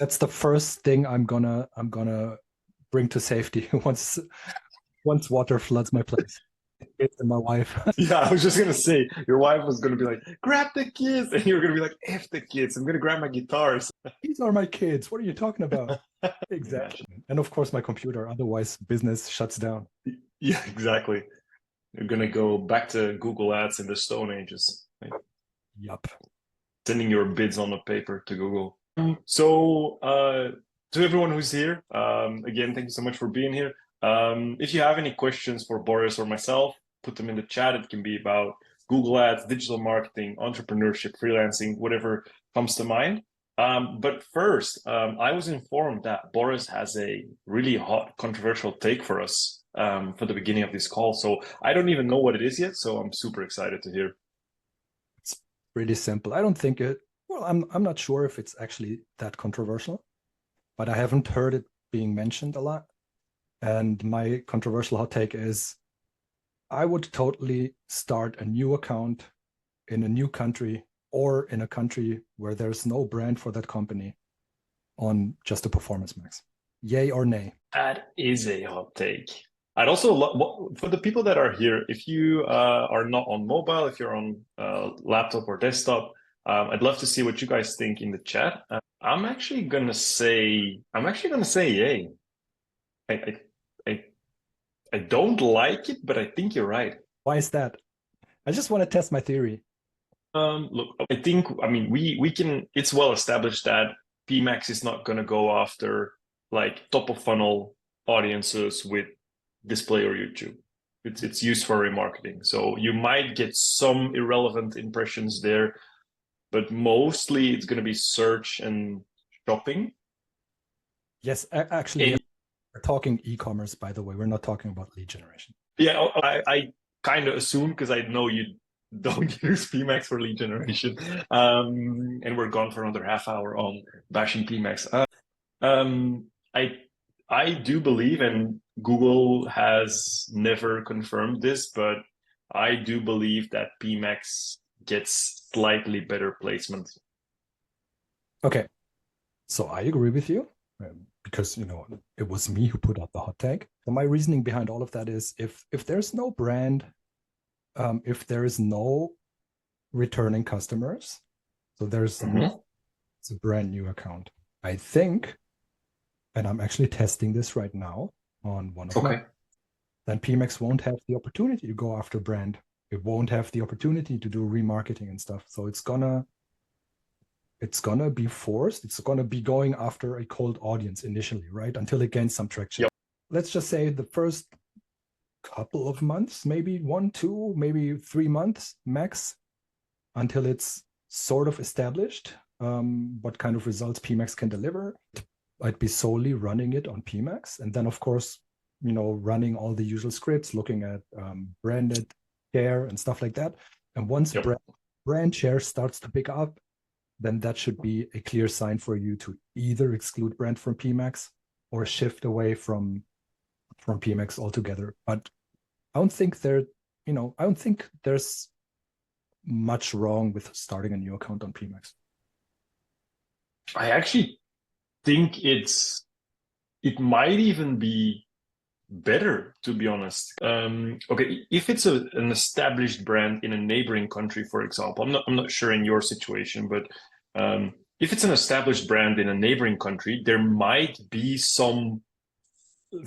That's the first thing I'm gonna bring to safety once water floods my place. Kids and my wife. Yeah, I was just gonna say, your wife was gonna be like, grab the kids, and you were gonna be like, F the kids, I'm gonna grab my guitars. These are my kids. What are you talking about? Imagine. Exactly. And of course my computer, otherwise business shuts down. Yeah, exactly. You're gonna go back to Google Ads in the Stone Ages, like Yup. sending your bids on a paper to Google. So, to everyone who's here, again, thank you so much for being here. If you have any questions for Boris or myself, put them in the chat. It can be about Google Ads, digital marketing, entrepreneurship, freelancing, whatever comes to mind. But first, I was informed that Boris has a really hot, controversial take for us for the beginning of this call. So I don't even know what it is yet. So I'm super excited to hear. It's pretty simple. I don't think it, well, I'm not sure if it's actually that controversial, but I haven't heard it being mentioned a lot. And my controversial hot take is I would totally start a new account in a new country or in a country where there's no brand for that company on just a performance max. Yay or nay? That is a hot take. I'd also, for the people that are here, if you are not on mobile, if you're on laptop or desktop, I'd love to see what you guys think in the chat. I'm actually gonna say yay. I, I, I don't like it, but I think you're right. Why is that? I just want to test my theory. Look, I mean, we can, it's well established that PMAX is not going to go after like top of funnel audiences with display or YouTube. It's used for remarketing. So you might get some irrelevant impressions there, but mostly it's going to be search and shopping. Yes, actually, we're talking e-commerce, by the way. We're not talking about lead generation. Yeah, I kind of assume because I know you don't use PMAX for lead generation. And we're gone for another half hour on bashing PMAX. I do believe, and Google has never confirmed this, but I do believe that PMAX gets slightly better placement. Okay, so I agree with you because it was me who put out the hot take. So my reasoning behind all of that is if there's no brand, if there is no returning customers, so it's a brand new account. I think, and I'm actually testing this right now on one of my, then PMAX won't have the opportunity to go after brand. It won't have the opportunity to do remarketing and stuff. So it's gonna be forced. It's gonna be going after a cold audience initially, right? Until it gains some traction. Yep. Let's just say the first couple of months, maybe 1, 2, maybe 3 months max, until it's sort of established what kind of results PMAX can deliver. I'd be solely running it on PMAX, and then of course, running all the usual scripts, looking at branded share and stuff like that. And once brand share starts to pick up, then that should be a clear sign for you to either exclude brand from PMAX or shift away from PMAX altogether. But I don't think there's much wrong with starting a new account on PMAX. I actually think it might even be better, to be honest. Okay, if it's an established brand in a neighboring country, for example, I'm not sure in your situation, but if it's an established brand in a neighboring country, there might be some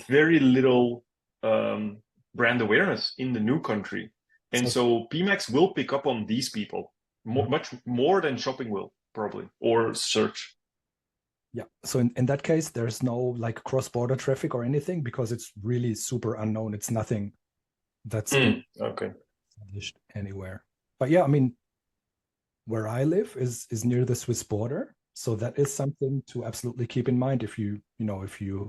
very little brand awareness in the new country. And so PMAX will pick up on these people much more than shopping will, probably, or search. Yeah. So in that case, there's no like cross-border traffic or anything because it's really super unknown. It's nothing that's established anywhere. But yeah, I mean, where I live is near the Swiss border. So that is something to absolutely keep in mind if you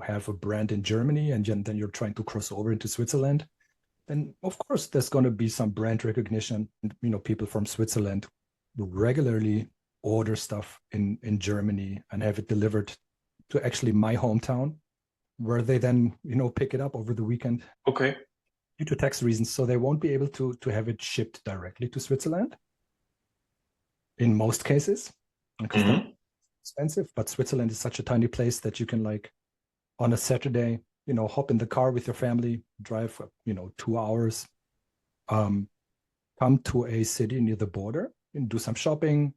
have a brand in Germany and then you're trying to cross over into Switzerland, then of course there's going to be some brand recognition. People from Switzerland regularly order stuff in Germany and have it delivered to actually my hometown, where they then pick it up over the weekend. Okay. Due to tax reasons, so they won't be able to have it shipped directly to Switzerland in most cases. expensive, but Switzerland is such a tiny place that you can like on a Saturday, hop in the car with your family, drive, 2 hours, come to a city near the border and do some shopping,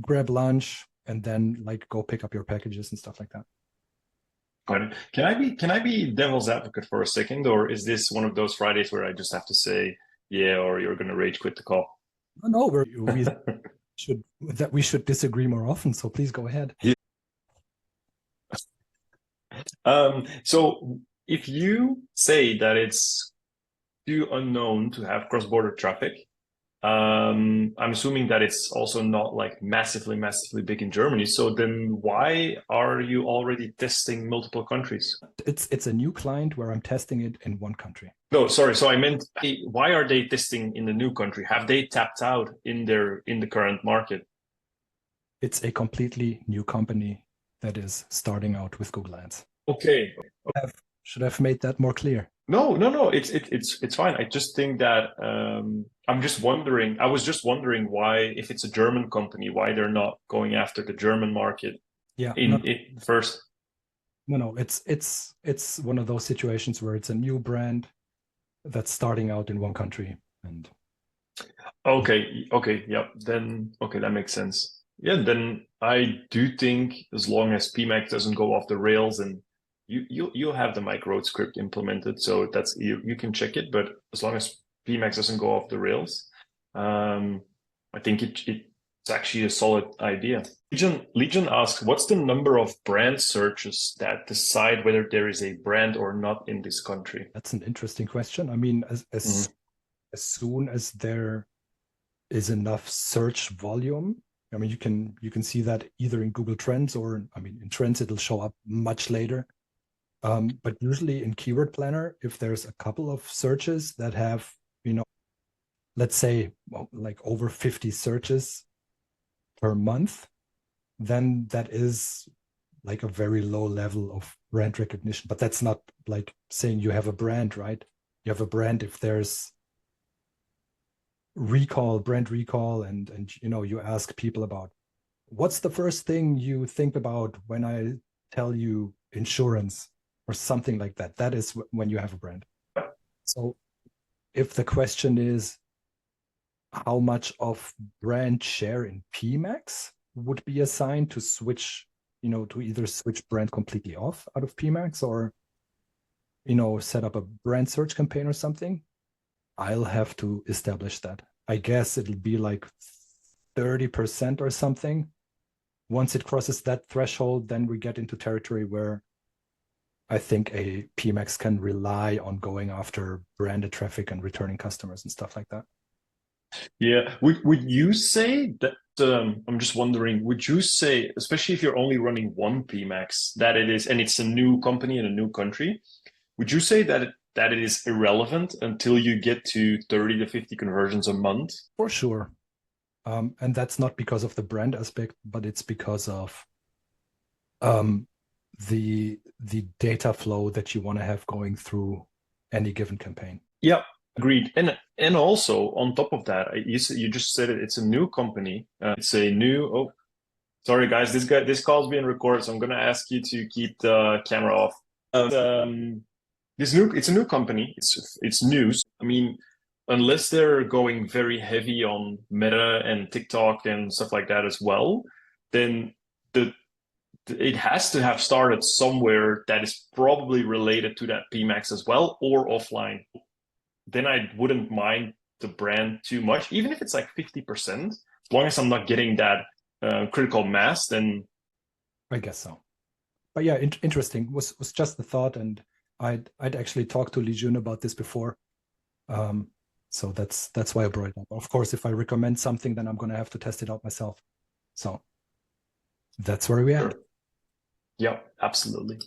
grab lunch, and then like go pick up your packages and stuff like that. Got it. Can I be devil's advocate for a second, or is this one of those Fridays where I just have to say yeah, or you're gonna rage quit the call? No, we should disagree more often. So please go ahead. So if you say that it's too unknown to have cross-border traffic, I'm assuming that it's also not like massively big in Germany. So then why are you already testing multiple countries? It's a new client where I'm testing it in one country. No, sorry. So I meant, why are they testing in the new country? Have they tapped out in the current market? It's a completely new company that is starting out with Google Ads. Okay. Should have made that more clear. No. It's fine. I just think that I'm just wondering. I was just wondering why, if it's a German company, why they're not going after the German market. Yeah. In first. No. It's one of those situations where it's a new brand that's starting out in one country. And Okay. Yeah. Then okay, that makes sense. Yeah. Then I do think as long as PMAX doesn't go off the rails, and you'll have the micro script implemented, so that's you can check it. But as long as PMAX doesn't go off the rails, I think it's actually a solid idea. Legion asks, what's the number of brand searches that decide whether there is a brand or not in this country? That's an interesting question. I mean, as soon as there is enough search volume, I mean, you can see that either in Google Trends or, I mean, in Trends it'll show up much later. But usually in Keyword Planner, if there's a couple of searches that have, let's say, like over 50 searches per month, then that is like a very low level of brand recognition. But that's not like saying you have a brand, right? You have a brand if there's brand recall, and you ask people about what's the first thing you think about when I tell you insurance or something like that. That is when you have a brand. So if the question is how much of brand share in PMAX would be assigned to switch, to either switch brand completely off out of PMAX or, set up a brand search campaign or something, I'll have to establish that. I guess it'll be like 30% or something. Once it crosses that threshold, then we get into territory where I think a PMAX can rely on going after branded traffic and returning customers and stuff like that. Yeah. Would you say that, I'm just wondering, would you say, especially if you're only running one PMAX, that it is, and it's a new company in a new country, would you say that it is irrelevant until you get to 30 to 50 conversions a month? For sure. And that's not because of the brand aspect, but it's because of the data flow that you want to have going through any given campaign. Yeah, agreed. And also on top of that, you just said it, it's a new company. It's a new, oh, sorry guys, this call's being recorded, so I'm gonna ask you to keep the camera off. It's a new company. It's news. I mean, unless they're going very heavy on Meta and TikTok and stuff like that as well, then it has to have started somewhere that is probably related to that PMAX as well, or offline. Then I wouldn't mind the brand too much, even if it's like 50%, as long as I'm not getting that critical mass, then I guess so. But yeah, interesting. Was just the thought, and I'd actually talked to Legion about this before. So that's why I brought it up. Of course, if I recommend something, then I'm gonna have to test it out myself. So that's where we are. Sure. Yeah, absolutely.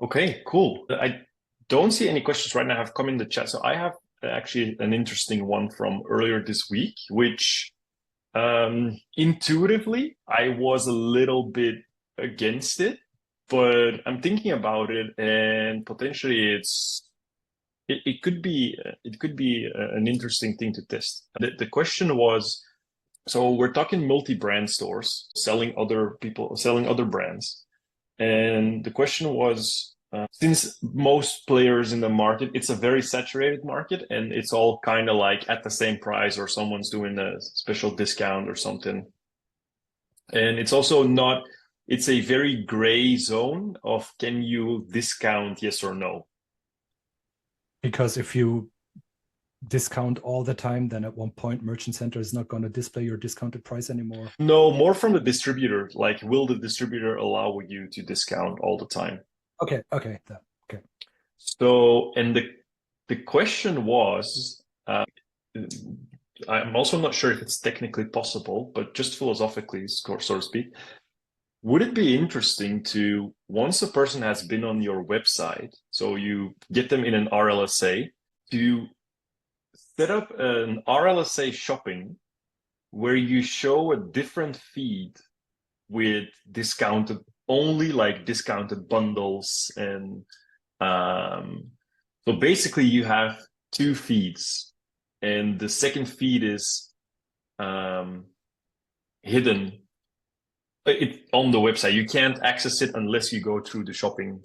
Okay, cool. I don't see any questions right now have come in the chat. So I have actually an interesting one from earlier this week, which intuitively I was a little bit against it, but I'm thinking about it, and potentially it could be an interesting thing to test. The question was, So we're talking multi-brand stores selling other brands. And the question was, since most players in the market, it's a very saturated market and it's all kind of like at the same price or someone's doing a special discount or something. And it's also not, it's a very gray zone of can you discount yes or no? Because if you discount all the time, then at one point Merchant Center is not going to display your discounted price anymore. No, more from the distributor. Like, will the distributor allow you to discount all the time? Okay. So, and the question was, I'm also not sure if it's technically possible, but just philosophically, so to speak, would it be interesting to, once a person has been on your website, so you get them in an RLSA, to set up an RLSA shopping where you show a different feed with discounted, only like discounted bundles. And so basically you have two feeds and the second feed is hidden on the website. You can't access it unless you go through the shopping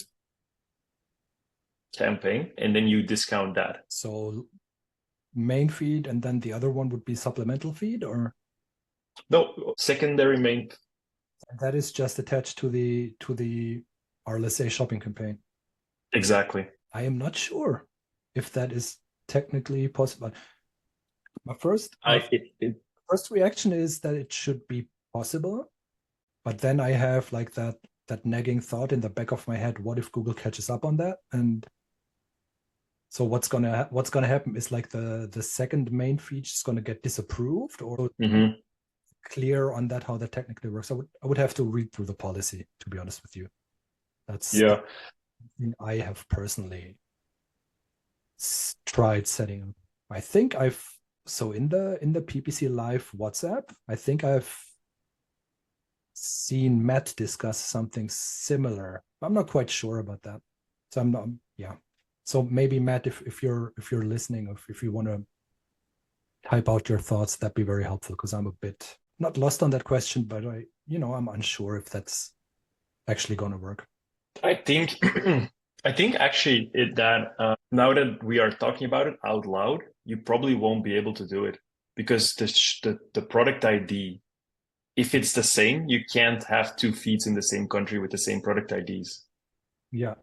campaign and then you discount that. So main feed and then the other one would be supplemental feed, or no, secondary main. That is just attached to the RLSA shopping campaign. Exactly. I am not sure if that is technically possible. My first reaction is that it should be possible, but then I have like that nagging thought in the back of my head: what if Google catches up on that? And so what's gonna happen is like the second main feed is gonna get disapproved, or clear on that how that technically works. I would have to read through the policy, to be honest with you. That's something I have personally tried setting up. I think in the PPC Live WhatsApp, I think I've seen Matt discuss something similar. I'm not quite sure about that. So I'm not, yeah. So maybe Matt, if you're listening, or if you want to type out your thoughts, that'd be very helpful, because I'm a bit not lost on that question, but I'm unsure if that's actually going to work. I think actually that now that we are talking about it out loud, you probably won't be able to do it, because the product ID, if it's the same, you can't have two feeds in the same country with the same product IDs. Yeah.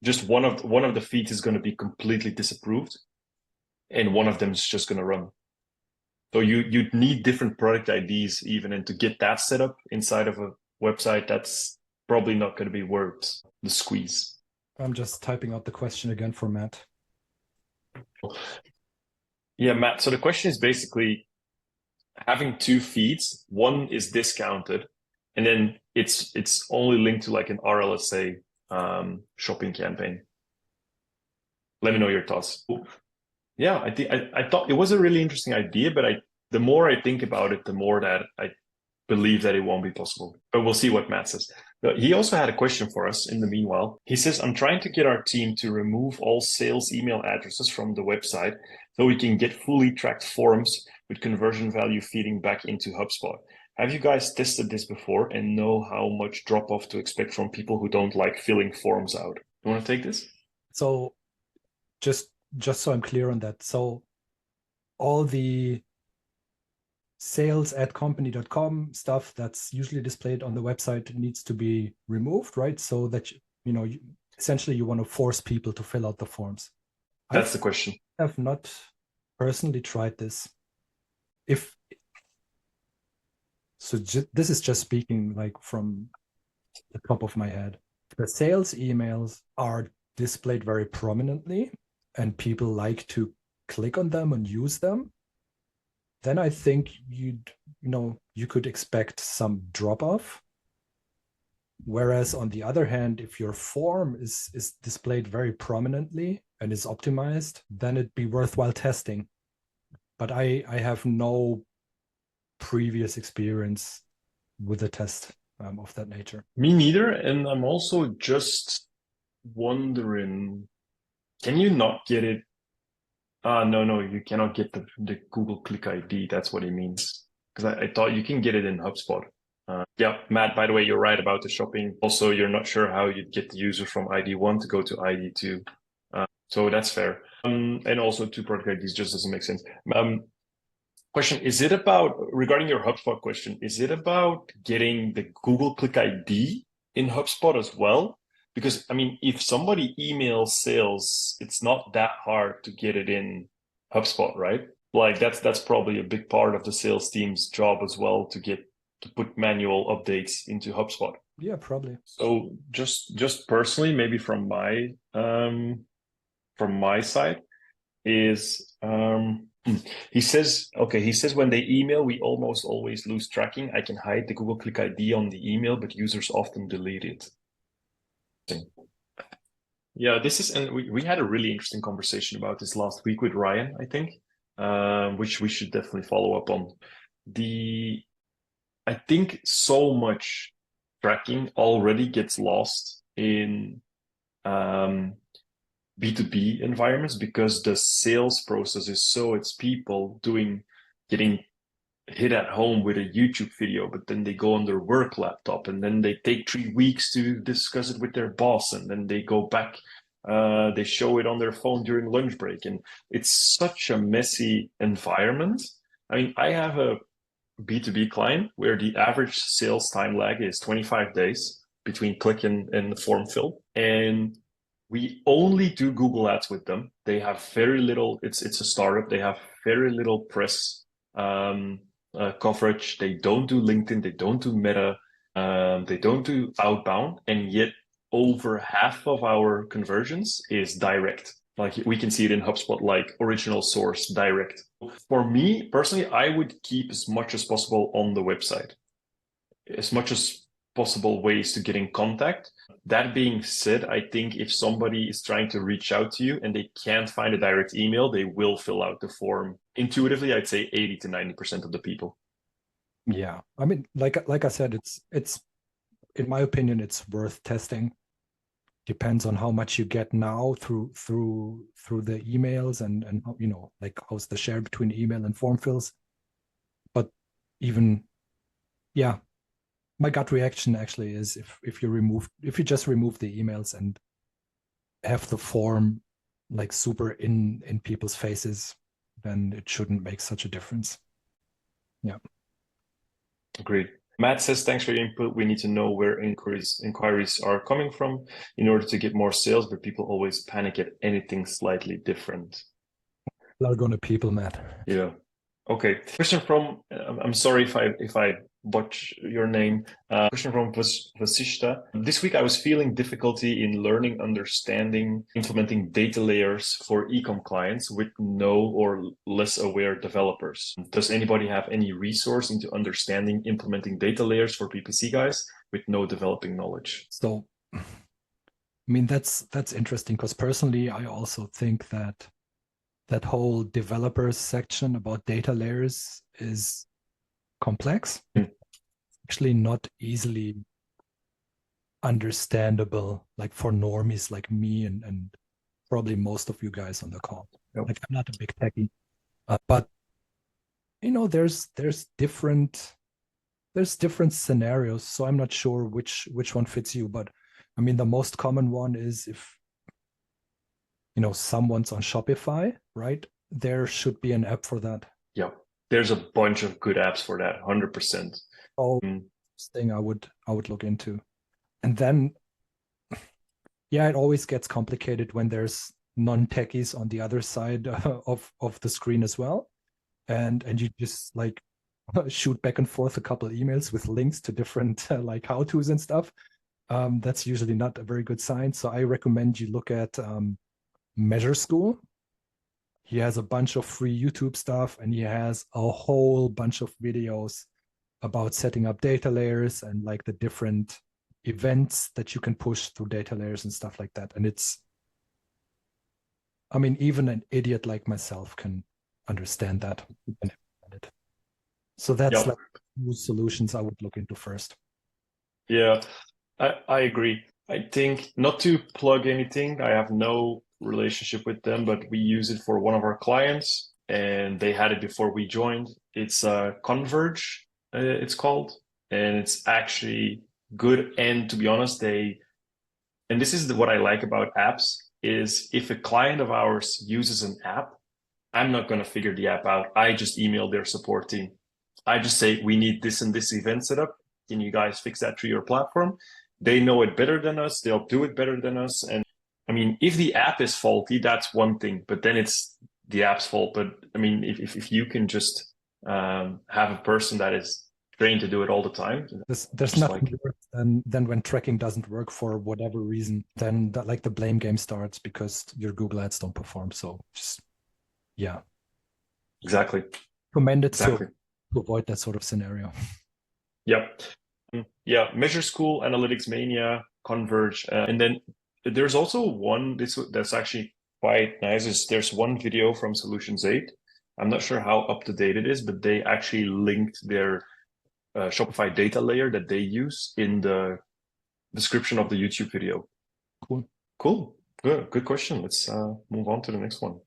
Just one of the feeds is going to be completely disapproved, and one of them is just going to run. So you'd need different product IDs even, and to get that set up inside of a website, that's probably not going to be worth the squeeze. I'm just typing out the question again for Matt. Yeah, Matt. So the question is basically having two feeds. One is discounted, and then it's only linked to like an RLSA shopping campaign. Let me know your thoughts. Yeah, I thought it was a really interesting idea, but the more I think about it, the more that I believe that it won't be possible. But we'll see what Matt says. But he also had a question for us in the meanwhile. He says, I'm trying to get our team to remove all sales email addresses from the website so we can get fully tracked forms with conversion value feeding back into HubSpot. Have you guys tested this before and know how much drop off to expect from people who don't like filling forms out? You want to take this? So just so I'm clear on that. So all the sales at company.com stuff that's usually displayed on the website needs to be removed, right? So that, essentially you want to force people to fill out the forms. That's the question. I have not personally tried this. This is just speaking like from the top of my head. The sales emails are displayed very prominently and people like to click on them and use them, then I think you could expect some drop off. Whereas on the other hand, if your form is displayed very prominently and is optimized, then it'd be worthwhile testing. But I have no previous experience with a test of that nature. Me neither. And I'm also just wondering, can you not get it? No, you cannot get the Google Click ID. That's what it means. because I thought you can get it in HubSpot. Yeah, Matt, by the way, you're right about the shopping. Also, you're not sure how you'd get the user from ID1 to go to ID2. So that's fair. And also two product IDs just doesn't make sense. Question, is it about, regarding your HubSpot question, is it about getting the Google Click ID in HubSpot as well? Because, I mean, if somebody emails sales, it's not that hard to get it in HubSpot, right? Like that's probably a big part of the sales team's job as well, to put manual updates into HubSpot. Yeah, probably. So just personally, maybe from my side is he says when they email, we almost always lose tracking. I can hide the Google Click ID on the email, but users often delete it. Yeah, and we had a really interesting conversation about this last week with Ryan, I think, which we should definitely follow up on. I think so much tracking already gets lost in B2B environments because the sales process is it's people getting hit at home with a YouTube video, but then they go on their work laptop and then they take 3 weeks to discuss it with their boss. And then they go back, they show it on their phone during lunch break. And it's such a messy environment. I mean, I have a B2B client where the average sales time lag is 25 days between click and the form fill. And we only do Google Ads with them. They have very little, it's a startup. They have very little press coverage. They don't do LinkedIn. They don't do Meta. They don't do outbound. And yet over half of our conversions is direct. Like we can see it in HubSpot, like original source direct. For me personally, I would keep as much as possible on the website, as much as possible ways to get in contact. That being said, I think if somebody is trying to reach out to you and they can't find a direct email, they will fill out the form. Intuitively, I'd say 80 to 90% of the people. Yeah, I mean, like I said, it's in my opinion, it's worth testing. Depends on how much you get now through the emails and like how's the share between email and form fills. But even, yeah, my gut reaction actually is if you just remove the emails and have the form like super in people's faces, then it shouldn't make such a difference. Yeah. Agreed. Matt says, thanks for your input. We need to know where inquiries are coming from in order to get more sales, but people always panic at anything slightly different. Largona people, Matt. Yeah. Okay. Question from, I'm sorry if I botch your name. Question from Vasishta. This week I was feeling difficulty in learning, understanding, implementing data layers for ecom clients with no or less aware developers. Does anybody have any resource into understanding, implementing data layers for PPC guys with no developing knowledge? So, I mean, that's interesting because personally, I also think that whole developers section about data layers is complex. Actually not easily understandable, like for normies like me and probably most of you guys on the call. Yep. Like I'm not a big techie, but there's different scenarios. So I'm not sure which one fits you, but I mean the most common one is if someone's on Shopify, right? There should be an app for that. Yeah, there's a bunch of good apps for that, 100%. Oh, thing I would look into. And then yeah, it always gets complicated when there's non-techies on the other side of the screen as well. And you just like shoot back and forth a couple of emails with links to different like how-tos and stuff. That's usually not a very good sign. So I recommend you look at Measure School. He has a bunch of free YouTube stuff and he has a whole bunch of videos about setting up data layers and like the different events that you can push through data layers and stuff like that. And I mean, even an idiot like myself can understand that. So that's like two solutions I would look into first. Yeah, I agree. I think not to plug anything, I have no relationship with them, but we use it for one of our clients. and they had it before we joined. It's Converge, it's called, and it's actually good. And to be honest, and this is what I like about apps, is if a client of ours uses an app, I'm not going to figure the app out. I just email their support team. I just say, we need this and this event set up. Can you guys fix that through your platform? They know it better than us. They'll do it better than us. And I mean, if the app is faulty, that's one thing, but then it's the app's fault. But I mean, if you can just have a person that is trained to do it all the time, there's nothing worse than when tracking doesn't work for whatever reason. Then like the blame game starts because your Google ads don't perform. So just yeah, exactly. Recommend it to avoid that sort of scenario. Yep. Yeah, Measure School, Analytics Mania, Converge, and then there's also one that's actually quite nice. There's one video from Solutions 8. I'm not sure how up to date it is, but they actually linked their Shopify data layer that they use in the description of the YouTube video. Cool. Good question. Let's move on to the next one.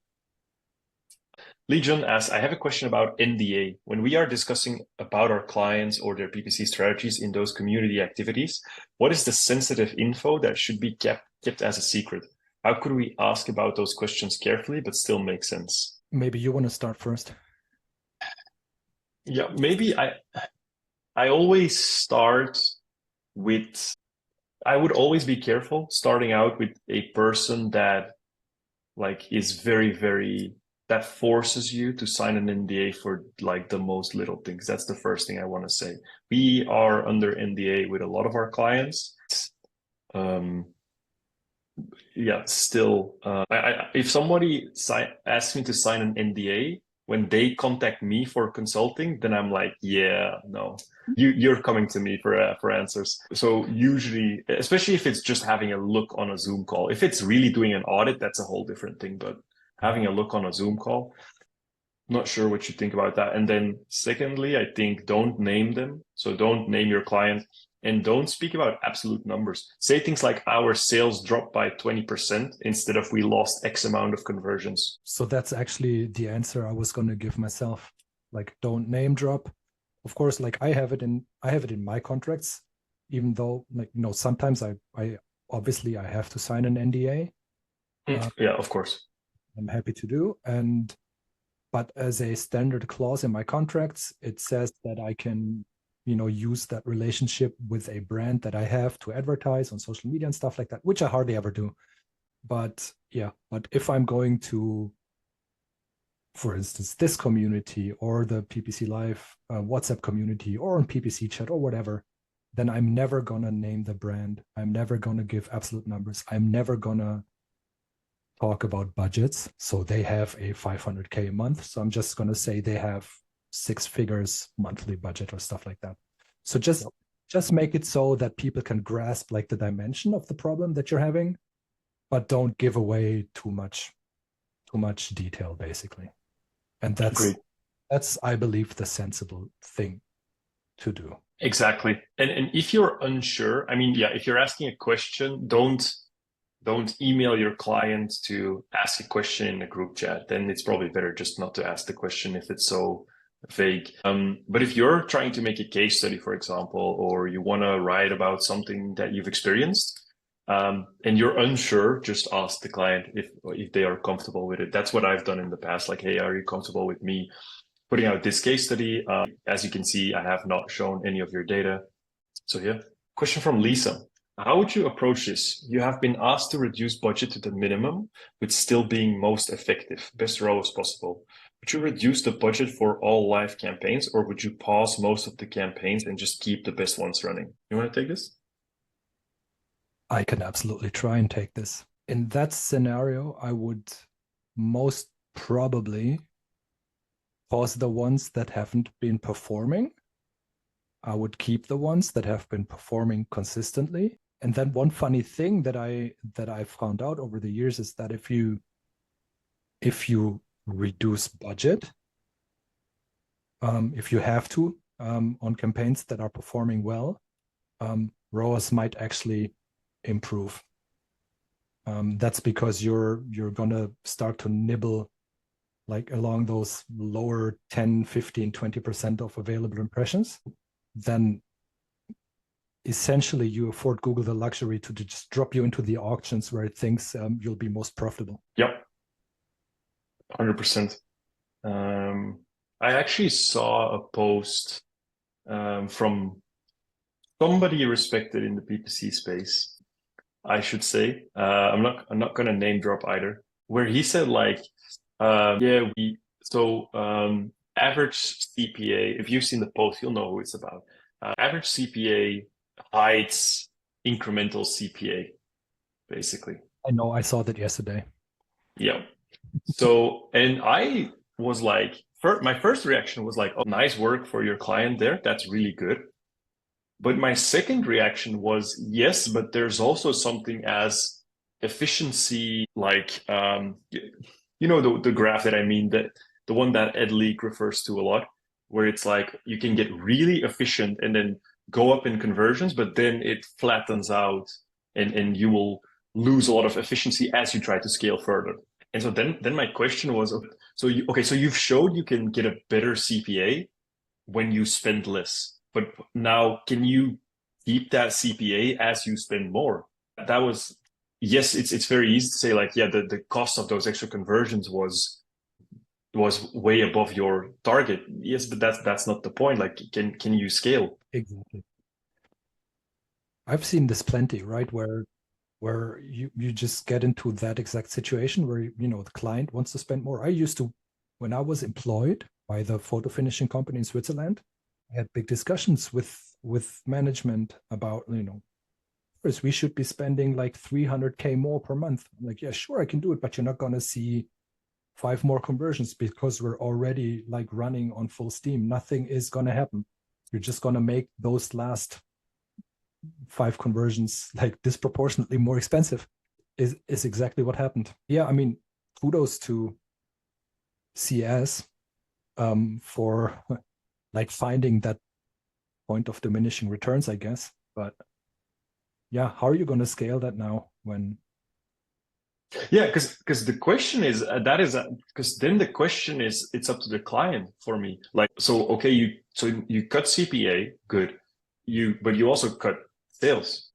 Legion asks, I have a question about NDA. When we are discussing about our clients or their PPC strategies in those community activities, what is the sensitive info that should be kept as a secret? How could we ask about those questions carefully but still make sense? Maybe you want to start first. Yeah, maybe I always start with, I would always be careful starting out with a person that like is very, very, that forces you to sign an NDA for like the most little things. That's the first thing I want to say. We are under NDA with a lot of our clients. Still, if somebody asks me to sign an NDA, when they contact me for consulting, then I'm like, yeah, no, you're coming to me for answers. So usually, especially if it's just having a look on a Zoom call, if it's really doing an audit, that's a whole different thing. But having a look on a Zoom call, not sure what you think about that. And then secondly, I think don't name them. So don't name your client and don't speak about absolute numbers. Say things like our sales dropped by 20% instead of we lost X amount of conversions. So that's actually the answer I was going to give myself. Like, don't name drop. Of course, like I have it in my contracts, even though like, sometimes I obviously I have to sign an NDA. Yeah, of course. I'm happy to do. But as a standard clause in my contracts, it says that I can, use that relationship with a brand that I have to advertise on social media and stuff like that, which I hardly ever do. But if I'm going to, for instance, this community or the PPC Live WhatsApp community or on PPC chat or whatever, then I'm never going to name the brand. I'm never going to give absolute numbers. I'm never going to talk about budgets. So they have a 500K a month. So I'm just going to say they have 6 figures monthly budget or stuff like that. So just make it so that people can grasp like the dimension of the problem that you're having, but don't give away too much detail basically. And that's I believe the sensible thing to do. Exactly. And if you're unsure, I mean, if you're asking a question, don't email your client to ask a question in a group chat. Then it's probably better just not to ask the question if it's so vague. But if you're trying to make a case study, for example, or you want to write about something that you've experienced, and you're unsure, just ask the client if they are comfortable with it. That's what I've done in the past. Like, hey, are you comfortable with me putting out this case study? As you can see, I have not shown any of your data. So yeah. Question from Lisa. How would you approach this? You have been asked to reduce budget to the minimum, but still being most effective, best ROAS possible. Would you reduce the budget for all live campaigns, or would you pause most of the campaigns and just keep the best ones running? You want to take this? I can absolutely try and take this. In that scenario, I would most probably pause the ones that haven't been performing. I would keep the ones that have been performing consistently. And then one funny thing that I found out over the years is that if you reduce budget, if you have to on campaigns that are performing well, ROAS might actually improve. That's because you're gonna start to nibble like along those lower 10, 15, 20% of available impressions, then essentially you afford Google the luxury to just drop you into the auctions where it thinks you'll be most profitable. Yep, 100%. I actually saw a post from somebody respected in the PPC space, I should say. I'm not gonna name drop either, where he said like, average CPA. If you've seen the post, you'll know who it's about. Average CPA hides incremental CPA, basically. I know, I saw that yesterday. Yeah. So, and I was like, my first reaction was like, oh, nice work for your client there. That's really good. But my second reaction was, yes, but there's also something as efficiency, like, the graph that I mean, that the one that Ed Leak refers to a lot, where it's like you can get really efficient and then go up in conversions, but then it flattens out and you will lose a lot of efficiency as you try to scale further. And so then my question was, so you've showed you can get a better CPA when you spend less, but now can you keep that CPA as you spend more? That was, yes, it's very easy to say like, yeah, the cost of those extra conversions was way above your target. Yes, but that's not the point. Like, can you scale? Exactly. I've seen this plenty, right? Where you just get into that exact situation where the client wants to spend more. I used to, when I was employed by the photo finishing company in Switzerland, I had big discussions with management about, Boris, we should be spending like 300K more per month. I'm like, yeah, sure, I can do it, but you're not gonna see 5 more conversions because we're already like running on full steam. Nothing is gonna happen. You're just gonna make those last 5 conversions like disproportionately more expensive. Is exactly what happened. Yeah, I mean, kudos to CS for like finding that point of diminishing returns, I guess. But yeah, how are you going to scale that now when? Yeah, because the question is because then the question is, it's up to the client for me. Like, so okay, you cut CPA, good. But you also cut sales.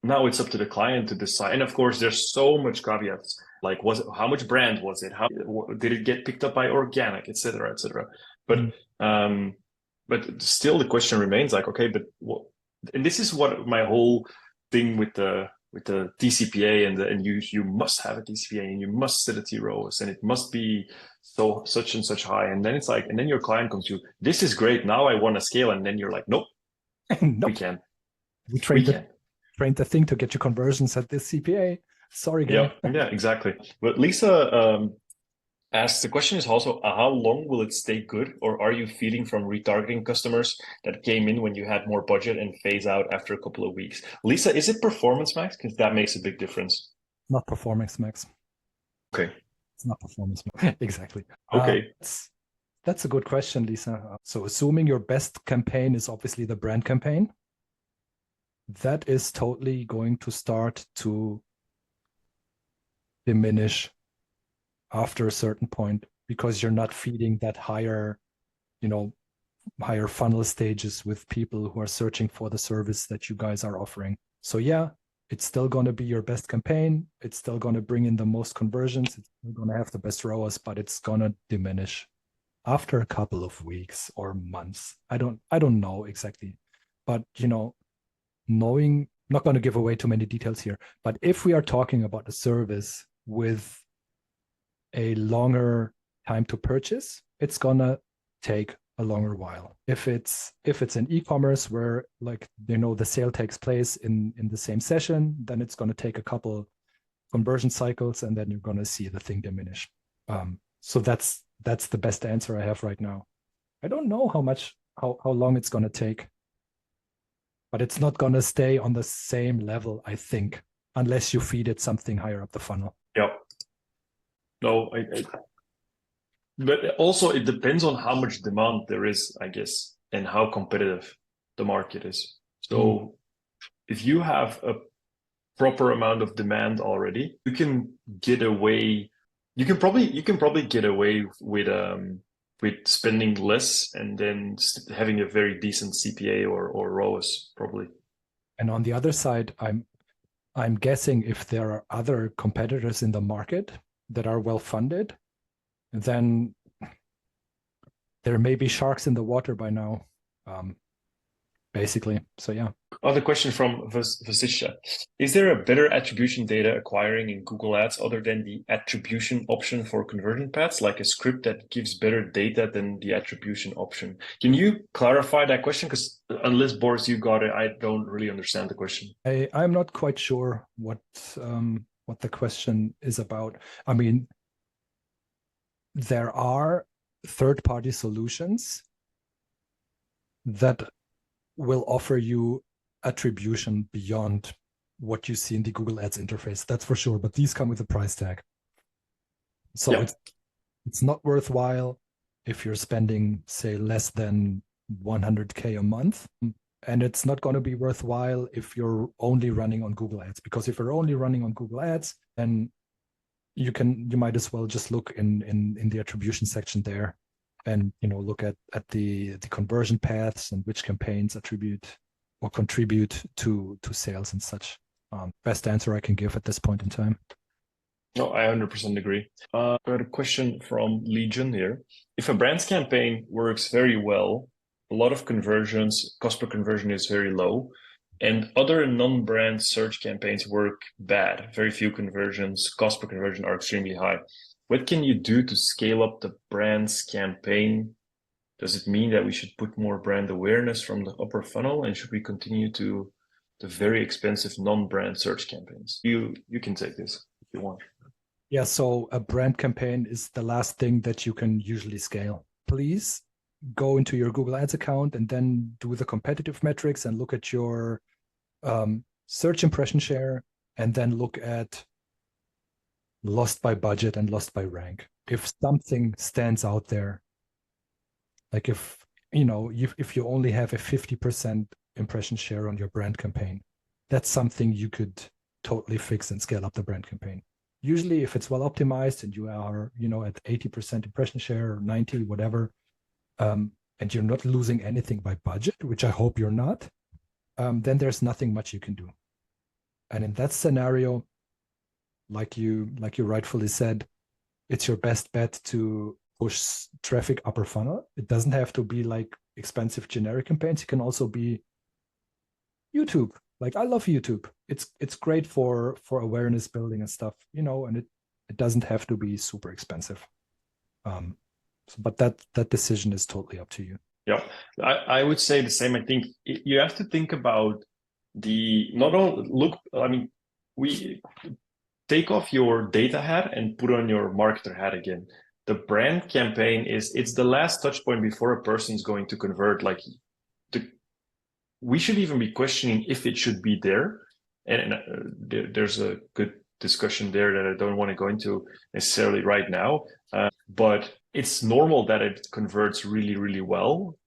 Now it's up to the client to decide. And of course, there's so much caveats. Like, how much brand was it? How did it get picked up by organic, et cetera, et cetera. But still, the question remains like, okay, but what? And this is what my whole thing with the TCPA and you must have a TCPA and you must set a T ROAS and it must be such and such high. And then it's like, and then your client comes to you, this is great. Now I want to scale. And then you're like, nope, Nope. we can't. We trained the thing to get you conversions at this CPA. Sorry, guy. Yeah, exactly. But Lisa asks, the question is also, how long will it stay good? Or are you feeling from retargeting customers that came in when you had more budget and phase out after a couple of weeks? Lisa, is it Performance Max? Because that makes a big difference. Not Performance Max. Okay. It's not Performance Max. Exactly. Okay. That's a good question, Lisa. So assuming your best campaign is obviously the brand campaign, that is totally going to start to diminish after a certain point because you're not feeding that higher funnel stages with people who are searching for the service that you guys are offering. So yeah, it's still going to be your best campaign. It's still going to bring in the most conversions. It's still going to have the best ROAS, but it's going to diminish after a couple of weeks or months. I don't know exactly, but knowing, not going to give away too many details here, but if we are talking about a service with a longer time to purchase, it's gonna take a longer while. If it's an e-commerce where the sale takes place in the same session, then it's gonna take a couple conversion cycles and then you're gonna see the thing diminish. So that's the best answer I have right now. I don't know how long it's gonna take, but it's not gonna stay on the same level, I think, unless you feed it something higher up the funnel. Yeah. No, but also it depends on how much demand there is, I guess, and how competitive the market is. So if you have a proper amount of demand already, you can get away. you can probably get away with spending less and then having a very decent CPA or ROAS probably. And on the other side, I'm guessing if there are other competitors in the market that are well funded, then there may be sharks in the water by now, basically. So yeah. Other question from Vasisha. Is there a better attribution data acquiring in Google Ads other than the attribution option for conversion paths, like a script that gives better data than the attribution option? Can you clarify that question? Because unless, Boris, you got it, I don't really understand the question. I'm not quite sure what the question is about. I mean, there are third-party solutions that will offer you attribution beyond what you see in the Google Ads interface. That's for sure. But these come with a price tag. So Yeah. it's not worthwhile if you're spending, say, less than 100K a month. And it's not going to be worthwhile if you're only running on Google Ads, because if you're only running on Google Ads, then you might as well just look in the attribution section there, and look at the conversion paths and which campaigns attribute or contribute to sales and such. Best answer I can give at this point in time. No, I 100% agree. I got a question from Legion here. If a brand's campaign works very well, a lot of conversions, cost per conversion is very low, and other non-brand search campaigns work bad, very few conversions, cost per conversion are extremely high. What can you do to scale up the brand's campaign? Does it mean that we should put more brand awareness from the upper funnel, and should we continue to the very expensive non-brand search campaigns? You can take this if you want. Yeah, so a brand campaign is the last thing that you can usually scale. Please go into your Google Ads account and then do the competitive metrics and look at your search impression share, and then look at lost by budget and lost by rank. If something stands out there, like if you only have a 50% impression share on your brand campaign, that's something you could totally fix and scale up the brand campaign. Usually, if it's well optimized and you are, at 80% impression share or 90, whatever, and you're not losing anything by budget, which I hope you're not, then there's nothing much you can do. And in that scenario, like you rightfully said, it's your best bet to push traffic upper funnel. It doesn't have to be like expensive generic campaigns. It can also be YouTube. Like, I love YouTube. It's great for awareness building and stuff, and it doesn't have to be super expensive. But that decision is totally up to you. Yeah, I would say the same. I think you have to think about not only look. I mean, we take off your data hat and put on your marketer hat again. The brand campaign it's the last touch point before a person's going to convert. Like, we should even be questioning if it should be there. And there's a good discussion there that I don't want to go into necessarily right now. But it's normal that it converts really, really well.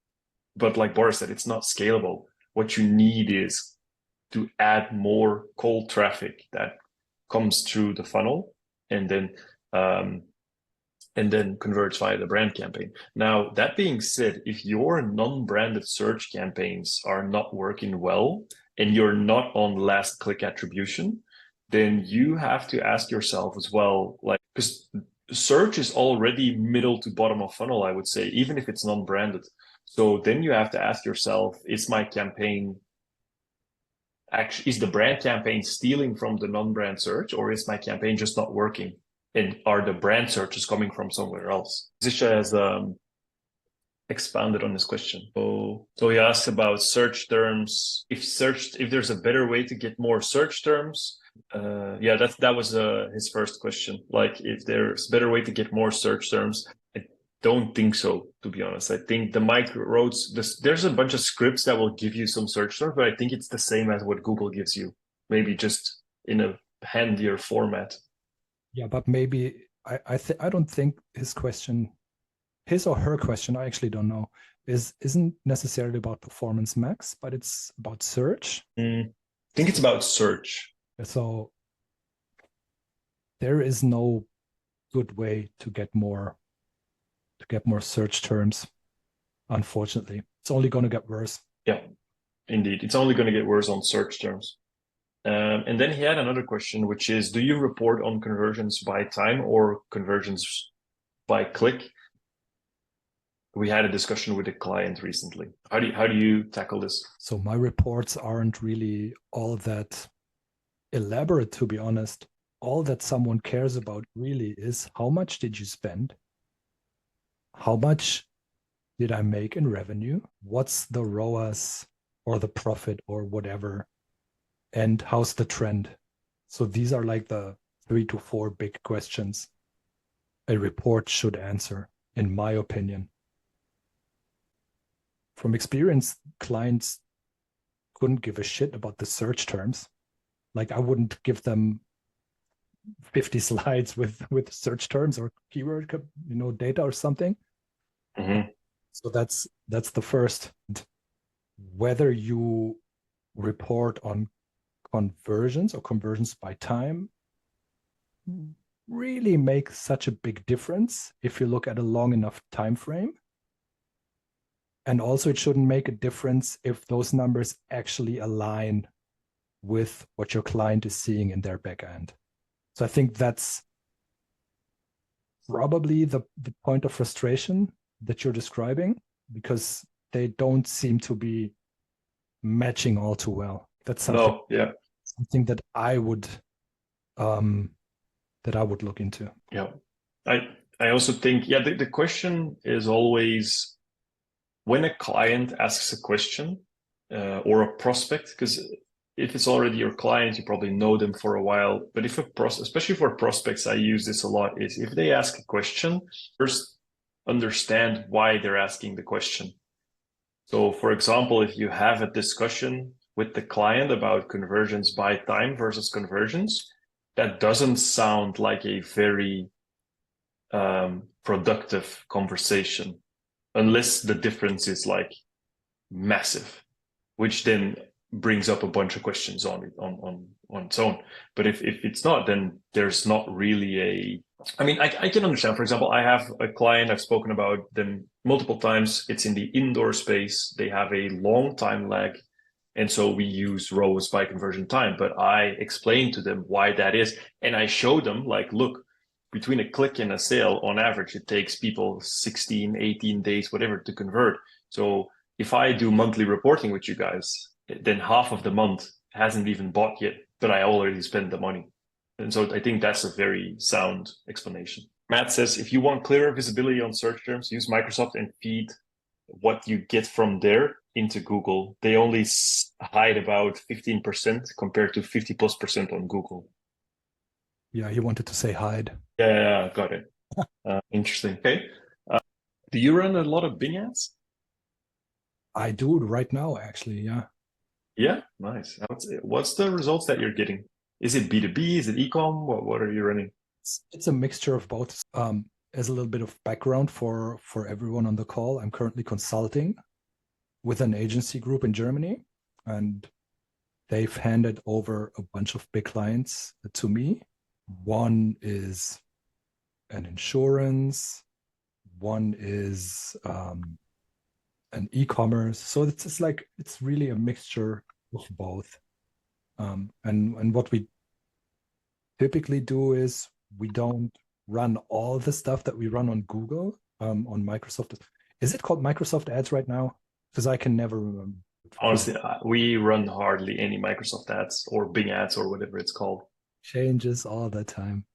But like Boris said, it's not scalable. What you need is to add more cold traffic that comes through the funnel and then converts via the brand campaign. Now, that being said, if your non-branded search campaigns are not working well and you're not on last click attribution, then you have to ask yourself as well, like, because search is already middle to bottom of funnel, I would say, even if it's non-branded. So then you have to ask yourself, is my campaign actually, is the brand campaign stealing from the non-brand search, or is my campaign just not working? And are the brand searches coming from somewhere else? Zisha has expanded on this question. So he asked about search terms. If there's a better way to get more search terms. Yeah, that was his first question. Like, if there's a better way to get more search terms. I don't think so, to be honest. I think the micro roads, there's a bunch of scripts that will give you some search terms, but I think it's the same as what Google gives you, maybe just in a handier format. Yeah, but maybe I don't think his or her question, I actually don't know, isn't necessarily about Performance Max, but it's about search. I think it's about search. So there is no good way to get more search terms. Unfortunately, it's only going to get worse. Yeah, indeed. It's only going to get worse on search terms. And then he had another question, which is, do you report on conversions by time or conversions by click? We had a discussion with a client recently. How do you tackle this? So my reports aren't really all that elaborate, to be honest. All that someone cares about really is how much did you spend? How much did I make in revenue? What's the ROAS or the profit or whatever? And how's the trend? So these are like the 3 to 4 big questions a report should answer, in my opinion. From experience, clients couldn't give a shit about the search terms. Like I wouldn't give them 50 slides with search terms or keyword data or something. Mm-hmm. So that's the first. Whether you report on conversions or conversions by time really makes such a big difference if you look at a long enough time frame. And also it shouldn't make a difference if those numbers actually align with what your client is seeing in their backend. So I think that's probably the point of frustration that you're describing, because they don't seem to be matching all too well. That's something that I would look into. Yeah. I also think, the question is always when a client asks a question or a prospect, because if it's already your client, you probably know them for a while. But especially for prospects, I use this a lot, is if they ask a question, first understand why they're asking the question. So for example, if you have a discussion with the client about conversions by time versus conversions, that doesn't sound like a very productive conversation unless the difference is like massive, which then brings up a bunch of questions on its own. But if it's not, then there's not really I can understand. For example, I have a client, I've spoken about them multiple times. It's in the indoor space. They have a long time lag. And so we use ROAS by conversion time, but I explain to them why that is. And I show them like, look, between a click and a sale, on average, it takes people 16, 18 days, whatever, to convert. So if I do monthly reporting with you guys, then half of the month hasn't even bought yet, but I already spent the money. And so I think that's a very sound explanation. Matt says, if you want clearer visibility on search terms, use Microsoft and feed what you get from there into Google. They only hide about 15% compared to 50+% on Google. Yeah, he wanted to say hide. Yeah, got it. Interesting. Okay. Do you run a lot of Bing ads? I do right now, actually. Yeah. Yeah, nice. What's the results that you're getting? Is it B2B? Is it e-com? What are you running? It's a mixture of both. As a little bit of background for everyone on the call, I'm currently consulting with an agency group in Germany, and they've handed over a bunch of big clients to me. One is an insurance, one is an e-commerce. So it's really a mixture of both. And what we typically do is we don't run all the stuff that we run on Google, on Microsoft. Is it called Microsoft Ads right now? Because I can never remember. Honestly, we run hardly any Microsoft ads or Bing ads or whatever it's called. Changes all the time.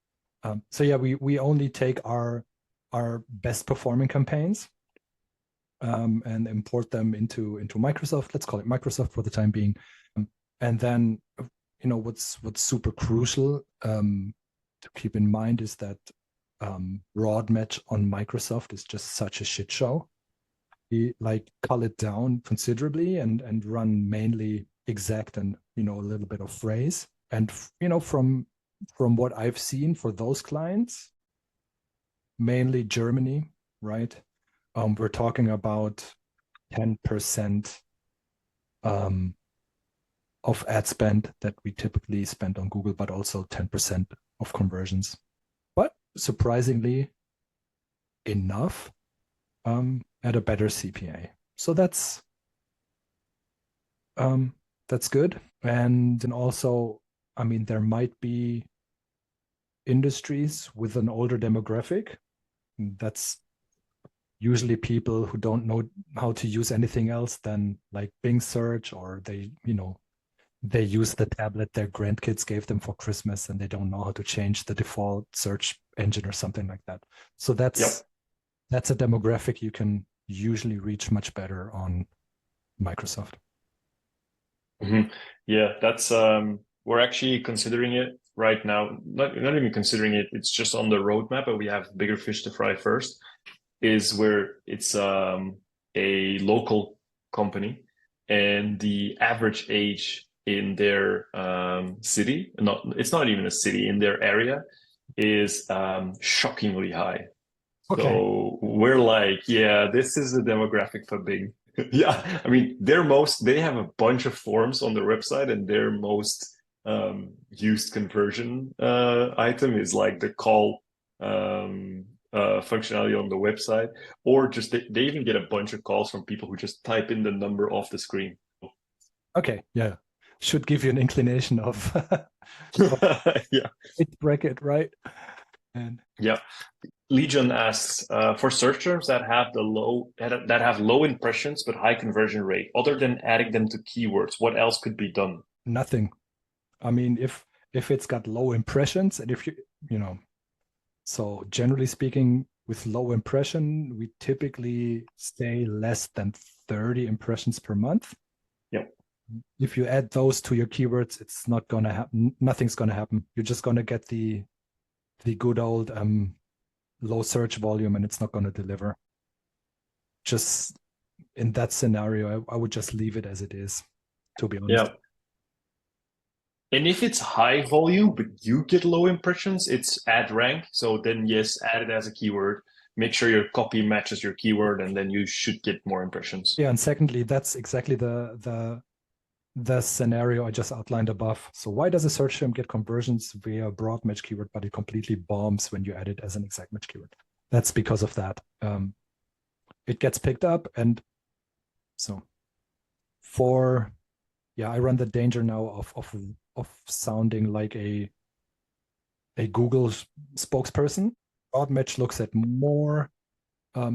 So yeah, we only take our best performing campaigns and import them into Microsoft. Let's call it Microsoft for the time being. And then what's super crucial to keep in mind is that broad match on Microsoft is just such a shit show. We cull it down considerably and run mainly exact and a little bit of phrase. And from what I've seen for those clients, mainly Germany, right? We're talking about 10% of ad spend that we typically spend on Google, but also 10% of conversions. But surprisingly enough at a better CPA. So that's good. And then also, I mean, there might be industries with an older demographic. That's usually people who don't know how to use anything else than like Bing search, or they use the tablet their grandkids gave them for Christmas and they don't know how to change the default search engine or something like that. So Yep. that's a demographic you can usually reach much better on Microsoft. Yeah, that's we're actually considering it right now. Not even considering it, it's just on the roadmap, but we have bigger fish to fry first, is where it's a local company and the average age in their city, it's not even a city, in their area is shockingly high. Okay. So we're like, yeah, this is a demographic for Bing. Yeah, I mean, they have a bunch of forms on their website, and their most used conversion item is like the call functionality on the website, or just they even get a bunch of calls from people who just type in the number off the screen. Okay. Yeah. Should give you an inclination of, of Yeah, its bracket, right? And yeah. Legion asks for search terms that have low impressions but high conversion rate. Other than adding them to keywords, what else could be done? nothing. I mean, if it's got low impressions, and if you know, so generally speaking, with low impression, we typically stay less than 30 impressions per month. Yep. If you add those to your keywords, it's not gonna happen. Nothing's gonna happen. You're just gonna get the good old low search volume, and it's not gonna deliver. Just in that scenario, I would just leave it as it is, to be honest. Yeah. And if it's high volume but you get low impressions, it's add rank. So then yes, add it as a keyword. Make sure your copy matches your keyword, and then you should get more impressions. Yeah, and secondly, that's exactly the scenario I just outlined above. So why does a search term get conversions via broad match keyword, but it completely bombs when you add it as an exact match keyword? That's because of that. It gets picked up, and so I run the danger now of sounding like a Google spokesperson. Broad match looks at more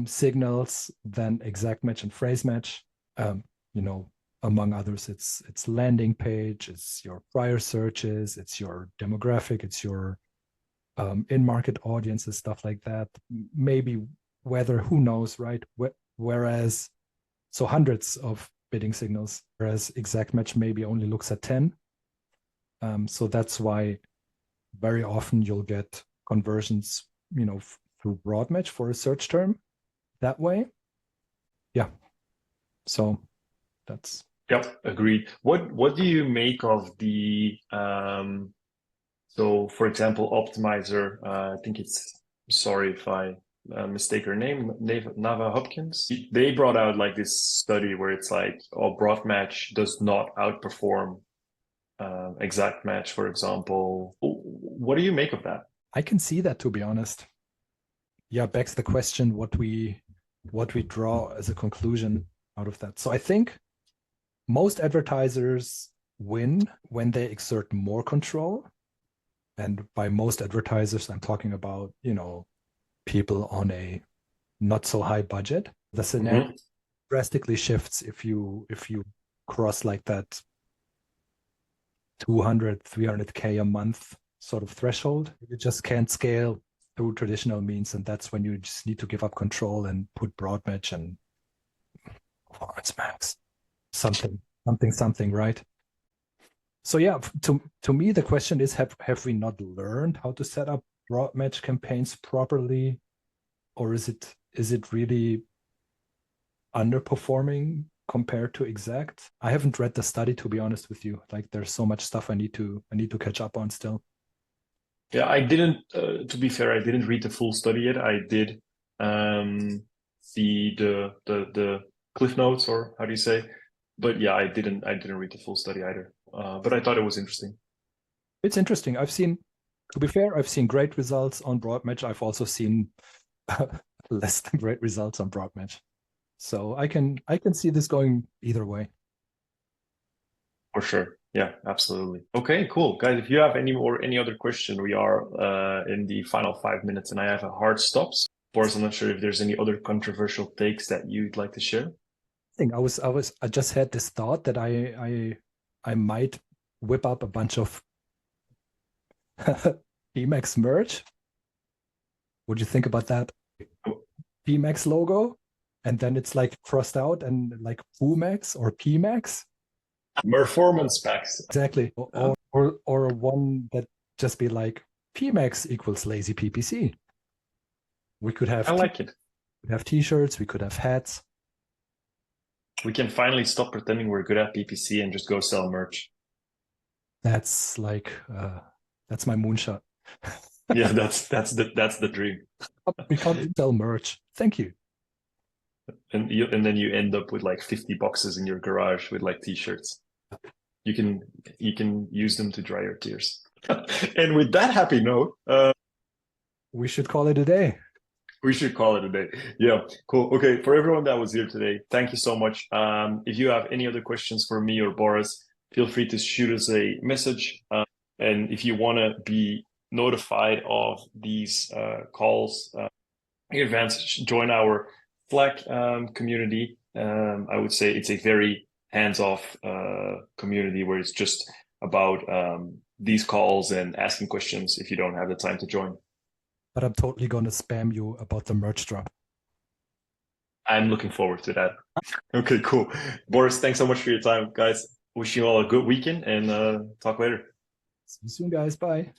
signals than exact match and phrase match. You know, among others, it's landing page, it's your prior searches, it's your demographic, it's your in-market audiences, stuff like that. Maybe weather, who knows, right? Whereas, so hundreds of bidding signals, whereas exact match maybe only looks at 10. So that's why very often you'll get conversions, through broad match for a search term that way. Yeah. So that's Yep, agreed. What do you make of the so for example, Optimizer, I think it's, sorry if I mistake her name, Nava Hopkins. They brought out like this study where it's like, oh, broad match does not outperform exact match, for example. What do you make of that? I can see that, to be honest. Yeah, begs the question what we draw as a conclusion out of that. So I think most advertisers win when they exert more control. And by most advertisers, I'm talking about, people on a not so high budget. The scenario drastically shifts if you cross like that 200, 300K a month sort of threshold. You just can't scale through traditional means. And that's when you just need to give up control and put broad match and performance max, something, right? So yeah, to me, the question is, have we not learned how to set up broad match campaigns properly? Or is it really underperforming compared to exact? I haven't read the study, to be honest with you. Like, there's so much stuff I need to catch up on still. Yeah, I didn't. To be fair, I didn't read the full study yet. I did see the cliff notes, or how do you say? But yeah, I didn't read the full study either. But I thought it was interesting. It's interesting. I've seen To be fair, I've seen great results on broad match. I've also seen less than great results on broad match. So I can see this going either way. For sure. Yeah, absolutely. Okay, cool. Guys, if you have any other question, we are in the final 5 minutes and I have a hard stop. So, Boris, I'm not sure if there's any other controversial takes that you'd like to share. I just had this thought that I might whip up a bunch of PMAX merch. What do you think about that? PMAX logo, and then it's like crossed out and like PMAX or PMAX. Performance packs. Exactly. Or one that just be like PMAX equals lazy PPC. We could have I like it. We could have t-shirts, we could have hats. We can finally stop pretending we're good at PPC and just go sell merch. That's like that's my moonshot. Yeah, that's the dream. We can't sell merch. Thank you. And then you end up with like 50 boxes in your garage with like t-shirts. You can use them to dry your tears. And with that happy note, we should call it a day. We should call it a day. Yeah, cool. Okay, for everyone that was here today, thank you so much. If you have any other questions for me or Boris, feel free to shoot us a message. And if you want to be notified of these calls in advance, join our Slack community. I would say it's a very hands-off community where it's just about these calls and asking questions if you don't have the time to join. But I'm totally going to spam you about the merch drop. I'm looking forward to that. Okay, cool. Boris, thanks so much for your time, guys. Wish you all a good weekend and talk later. See you soon, guys. Bye.